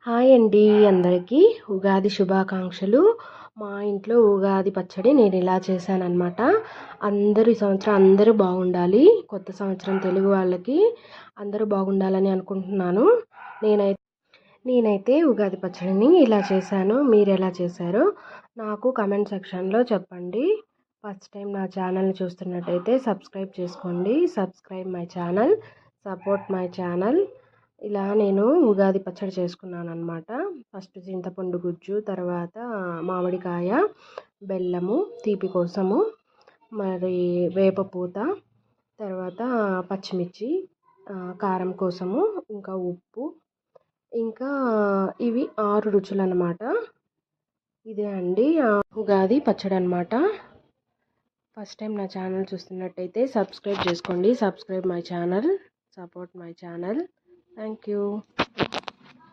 Hi అండి అందరికీ ఉగాది శుభాకాంక్షలు. మా ఇంట్లో ఉగాది పచ్చడి నేను ఇలా చేశానన్నమాట. అందరూ ఈ సంవత్సరం అందరూ బాగుండాలి. కొత్త సంవత్సరం తెలుగు వాళ్ళకి అందరూ బాగుండాలని అనుకుంటున్నాను. నేనైతే నేనైతే ఉగాది పచ్చడిని ఇలా చేశాను. మీరు ఎలా చేశారో నాకు కమెంట్ సెక్షన్లో చెప్పండి. ఫస్ట్ టైం నా ఛానల్ని చూస్తున్నట్టయితే సబ్స్క్రైబ్ చేసుకోండి. Subscribe my channel, support my channel. ఇలా నేను ఉగాది పచ్చడి చేసుకున్నాను అనమాట. ఫస్ట్ చింతపండు గుజ్జు, తర్వాత మామిడికాయ, బెల్లము తీపి కోసము, మరి వేపపూత, తర్వాత పచ్చిమిర్చి కారం కోసము, ఇంకా ఉప్పు, ఇంకా ఇవి 6 రుచులు అనమాట. ఇదే అండి ఉగాది పచ్చడి అనమాట. ఫస్ట్ టైం నా ఛానల్ చూస్తున్నట్టయితే సబ్స్క్రైబ్ చేసుకోండి. Subscribe my channel, support my channel. Thank you.